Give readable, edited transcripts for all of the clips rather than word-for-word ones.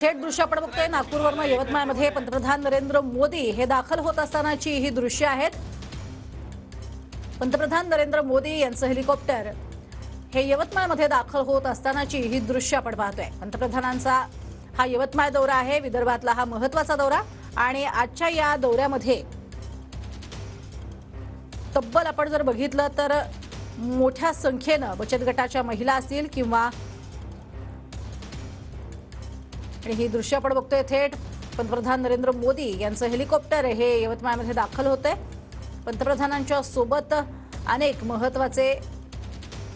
थेट दृश्य आपण बघतोय नागपूरवरून यवतमाळमध्ये पंतप्रधान नरेंद्र मोदी हे दाखल होत असतानाची ही दृश्य आहेत। पंतप्रधान नरेंद्र मोदी यांचं हेलिकॉप्टर हे यवतमाळमध्ये दाखल होत असतानाची ही दृश्य आपण पाहतोय। पंतप्रधानांचा हा यवतमाळ दौरा आहे, विदर्भातला हा महत्त्वाचा दौरा आणि आजच्या या दौऱ्यामध्ये तब्बल आपण जर बघितलं तर मोठ्या संख्येने बचत गटाच्या महिला असतील किंवा आणि ही दृश्य आपण बघतोय थेट पंतप्रधान नरेंद्र मोदी यांचं हेलिकॉप्टर हे यवतमाळमध्ये दाखल होतंय। पंतप्रधानांच्या सोबत अनेक महत्त्वाचे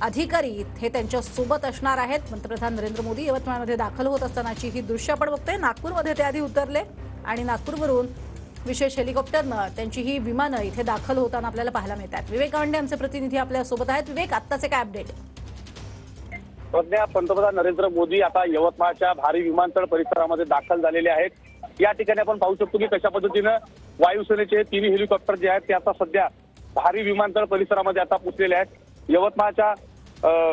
अधिकारी हे त्यांच्या सोबत असणार आहेत। पंतप्रधान नरेंद्र मोदी यवतमाळमध्ये दाखल होत असतानाची ही दृश्य आपण बघतोय। नागपूरमध्ये ते आधी उतरले आणि नागपूरवरून विशेष हेलिकॉप्टरनं त्यांची ही विमानं इथे दाखल होताना आपल्याला पाहायला मिळतात। विवेक गावंडे आमचे प्रतिनिधी आपल्या सोबत आहेत। विवेक, आत्ताचे काय अपडेट? सध्या पंतप्रधान नरेंद्र मोदी आता यवतमाळच्या भारी विमानतळ परिसरामध्ये दाखल झालेले आहेत। या ठिकाणी आपण पाहू शकतो की कशा पद्धतीनं वायुसेनेचे तिन्ही हेलिकॉप्टर जे आहेत ते आता सध्या भारी विमानतळ परिसरामध्ये आता पोहोचलेले आहेत।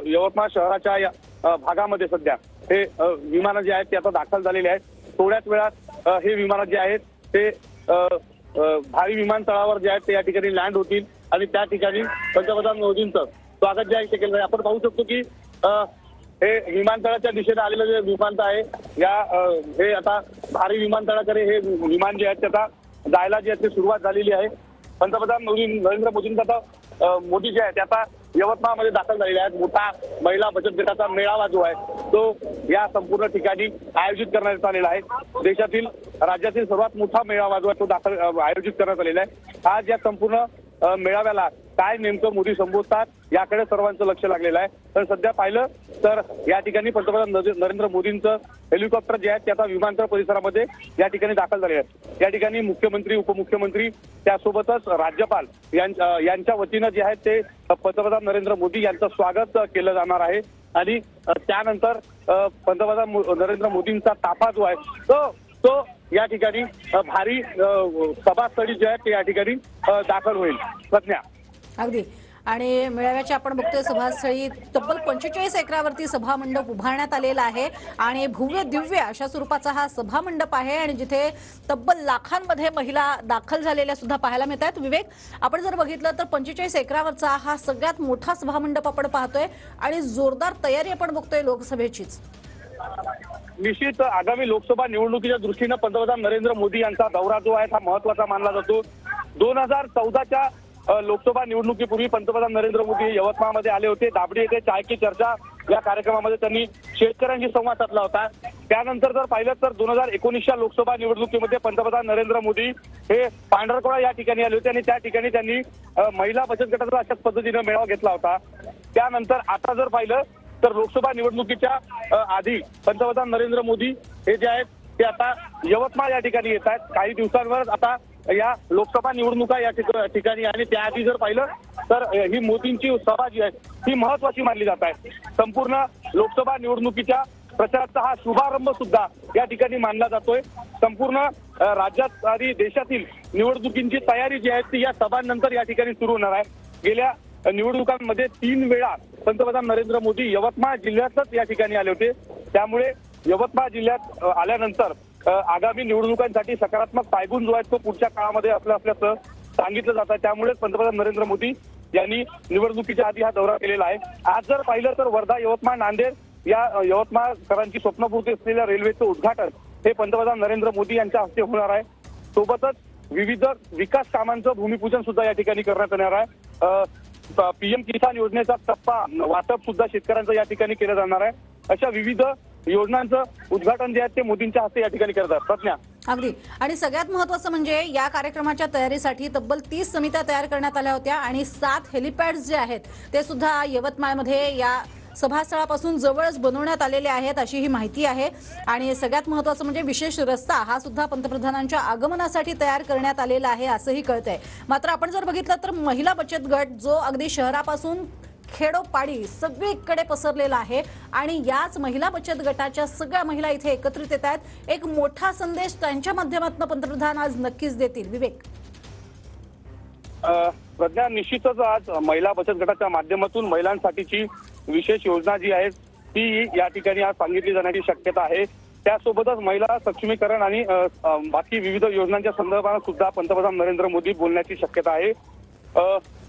यवतमाळ शहराच्या भागामध्ये सध्या हे विमानं जे आहेत ते आता दाखल झालेले आहेत। थोड्याच वेळात हे विमानं जे आहेत ते भारी विमानतळावर जे आहेत ते या ठिकाणी लँड होतील आणि त्या ठिकाणी पंतप्रधान मोदींचं स्वागत जे आहे ते केलं जाईल। आपण पाहू शकतो की हे विमानतळाच्या दिशेने आलेलं जे विमानतळ आहे हे आता भारी विमानतळाकडे हे विमान जे आहेत ते आता जायला जे आहे ते सुरुवात झालेली आहे। पंतप्रधान नरेंद्र मोदींचा आता मोदी जे आहे ते आता यवतमाळमध्ये दाखल झालेले आहेत। मोठा महिला बचत गटाचा मेळावा जो आहे तो या संपूर्ण ठिकाणी आयोजित करण्यात आलेला आहे। देशातील राज्यातील सर्वात मोठा मेळावा जो आहे तो आयोजित करण्यात आलेला आहे। आज या संपूर्ण मेळाव्याला काय नेमकं मोदी संबोधतात याकडे सर्वांचं लक्ष लागलेलं आहे। तर सध्या पाहिलं तर या ठिकाणी पंतप्रधान नरेंद्र मोदींचं हेलिकॉप्टर जे आहे ते आता विमानतळ परिसरामध्ये या ठिकाणी दाखल झाले आहेत। या ठिकाणी मुख्यमंत्री, उपमुख्यमंत्री त्यासोबतच राज्यपाल यांच्या वतीनं जे आहे ते पंतप्रधान नरेंद्र मोदी यांचं स्वागत केलं जाणार आहे आणि त्यानंतर पंतप्रधान नरेंद्र मोदींचा ताफा जो आहे तो या ठिकाणी भारी सभास्थळी जे आहे ते या ठिकाणी दाखल होईल। प्रज्ञा, अगदी आणि मेळाव्याची आपण बघतोय सभास्थळी तब्बल 45 एकरावरती सभामंडप उभारण्यात आलेला आहे आणि भव्य दिव्य अशा स्वरूपाचा हा सभामंडप आहे आणि जिथे तब्बल लाखांमध्ये महिला दाखल झालेल्या सुद्धा पाहायला मिळतात। विवेक, आपण जर बघितलं तर 45 एकरावरचा हा सगळ्यात मोठा सभामंडप आपण पाहतोय आणि जोरदार तयारी आपण बघतोय लोकसभेचीच। निश्चित आगामी लोकसभा निवडणुकीच्या दृष्टीनं पंतप्रधान नरेंद्र मोदी यांचा दौरा जो आहे हा महत्त्वाचा मानला जातो। 2014च्या लोकसभा निवडणुकीपूर्वी पंतप्रधान नरेंद्र मोदी यवतमाळमध्ये आले होते। दाबडी येथे चाय की चर्चा या कार्यक्रमामध्ये त्यांनी शेतकऱ्यांशी संवाद साधला होता। त्यानंतर जर पाहिलं तर 2019च्या लोकसभा निवडणुकीमध्ये पंतप्रधान नरेंद्र मोदी हे पांढरकवडा या ठिकाणी आले होते आणि त्या ठिकाणी त्यांनी महिला बचत गटाचा अशाच पद्धतीने मेळावा घेतला होता। त्यानंतर आता जर पाहिलं तर लोकसभा निवडणुकीच्या आधी पंतप्रधान नरेंद्र मोदी हे जे आहेत ते आता यवतमाळ या ठिकाणी येत आहेत। काही दिवसांवर आता या लोकसभा निवडणुका या ठिकाणी आणि त्याआधी जर पाहिलं तर ही मोदींची सभा जी आहे ही महत्वाची मानली जात आहे। संपूर्ण लोकसभा निवडणुकीच्या प्रचाराचा हा शुभारंभ सुद्धा या ठिकाणी मानला जातोय। संपूर्ण राज्यात आणि देशातील निवडणुकींची तयारी जी आहे ती या सभांनंतर या ठिकाणी सुरू होणार आहे। गेल्या निवडणुकांमध्ये 3 वेळा पंतप्रधान नरेंद्र मोदी यवतमाळ जिल्ह्यातच या ठिकाणी आले होते। त्यामुळे यवतमाळ जिल्ह्यात आल्यानंतर आगामी निवडणुकांसाठी सकारात्मक पायगुण जो आहे तो पुढच्या काळामध्ये असल्याचं सांगितलं जात आहे। त्यामुळे पंतप्रधान नरेंद्र मोदी यांनी निवडणुकीच्या आधी हा दौरा केलेला आहे। आज जर पाहिलं तर वर्धा, यवतमाळ, नांदेड या यवतमाळकरांची स्वप्नपूर्ती असलेल्या रेल्वेचं उद्घाटन हे पंतप्रधान नरेंद्र मोदी यांच्या हस्ते होणार आहे। सोबतच विविध विकास कामांचं भूमिपूजन सुद्धा या ठिकाणी करण्यात येणार आहे। पीएम किसान योजनेचा टप्पा वाटप सुद्धा शेतकऱ्यांचं या ठिकाणी केलं जाणार आहे। अशा विविध योजनांचं उद्घाटन जे आहे ते मोदींच्या हस्ते या ठिकाणी करतात। प्रज्ञा, अगदी आणि सगळ्यात महत्त्वाचं म्हणजे या कार्यक्रमाच्या तयारीसाठी तब्बल 30 समित्या तयार करण्यात आल्या होत्या आणि 7 हेलिपॅड्स जे आहेत ते सुद्धा यवतमाळमध्ये या सभास्थळापासून जवळच बनवण्यात आलेले आहेत अशी ही माहिती आहे। आणि सगळ्यात महत्त्वाचं म्हणजे विशेष रस्ता हा सुद्धा पंतप्रधानांच्या आगमनासाठी तयार करण्यात आलेला आहे असंही कळतंय। मात्र आपण जर बघितलं तर महिला बचत गट जो अगदी शहरापासून खेडोपाडी सगळीकडे पसरलेला आहे आणि याच महिला बचत गटाच्या सगळ्या महिला इथे एकत्रित येत आहेत। एक मोठा संदेश त्यांच्या माध्यमातून पंतप्रधान आज नक्कीच देतील। विवेक, प्रज्ञा, निश्चितच आज महिला बचत गटाच्या माध्यमातून महिलांसाठीची विशेष योजना जी आहे ती या ठिकाणी आज सांगितली जाण्याची शक्यता आहे। त्यासोबतच महिला सक्षमीकरण आणि बाकी विविध योजनांच्या संदर्भात सुद्धा पंतप्रधान नरेंद्र मोदी बोलण्याची शक्यता आहे.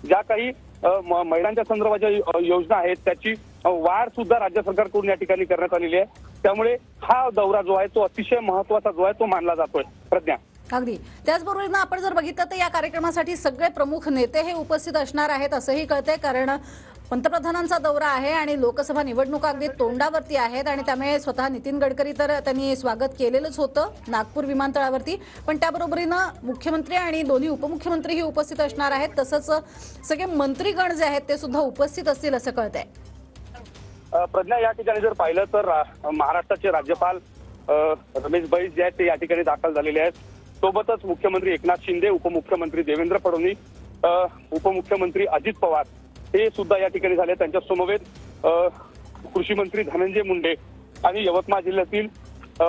ज्या काही महिलांच्या संदर्भाच्या योजना आहेत त्याची वाढ सुद्धा राज्य सरकारकडून या ठिकाणी करण्यात आलेली आहे. त्यामुळे हा दौरा जो आहे तो अतिशय महत्त्वाचा जो आहे तो मानला जातोय. प्रज्ञा. अगदी त्याचबरोबर आपण जर बघितलं तर या कार्यक्रमासाठी सगळे प्रमुख नेते हे उपस्थित असणार आहेत असंही कळतंय, कारण पंतप्रधानांचा दौरा आहे आणि लोकसभा निवडणुका अगदी तोंडावरती आहेत आणि त्यामुळे स्वतः नितीन गडकरी तर त्यांनी स्वागत केलेलंच होतं नागपूर विमानतळावरती, पण त्याबरोबरीनं मुख्यमंत्री आणि दोन्ही उपमुख्यमंत्रीही उपस्थित असणार आहेत. तसंच सगळे मंत्रीगण जे आहेत ते सुद्धा उपस्थित असतील असं कळतंय. प्रज्ञा, या ठिकाणी जर पाहिलं तर महाराष्ट्राचे राज्यपाल रमेश बैस जे आहेत ते या ठिकाणी दाखल झालेले आहेत. सोबतच मुख्यमंत्री एकनाथ शिंदे, उपमुख्यमंत्री देवेंद्र फडणवीस, उपमुख्यमंत्री अजित पवार हे सुद्धा या ठिकाणी झाले. त्यांच्या समवेत कृषी मंत्री धनंजय मुंडे आणि यवतमाळ जिल्ह्यातील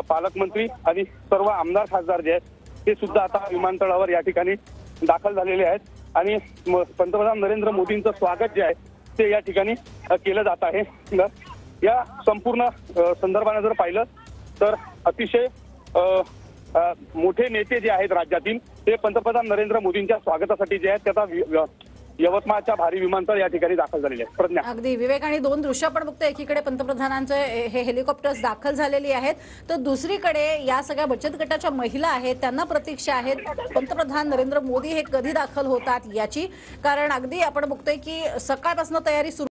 पालकमंत्री आणि सर्व आमदार खासदार जे आहेत ते सुद्धा आता विमानतळावर या ठिकाणी दाखल झालेले आहेत आणि पंतप्रधान नरेंद्र मोदींचं स्वागत जे आहे ते या ठिकाणी केलं जात आहे. या संपूर्ण संदर्भाने जर पाहिलं तर अतिशय मोठे नेते जे आहेत राज्यातील ते पंतप्रधान नरेंद्र मोदींच्या स्वागतासाठी जे आहेत ते आता यवतमाळच्या भारी विमानतळ या ठिकाणी दाखल झालेले आहेत. प्रज्ञा. अगदी विवेक, आणि दोन दृश्य आपण बघतो, एकीकडे पंतप्रधानांचे हे हेलिकॉप्टर्स दाखल झालेली आहेत तर दुसरीकडे या सगळ्या बचत गटाच्या महिला आहेत त्यांना प्रतीक्षा आहेत पंतप्रधान नरेंद्र मोदी हे कधी दाखल होतात याची, कारण अगदी आपण बघतोय की सकाळपासून तयारी सुरू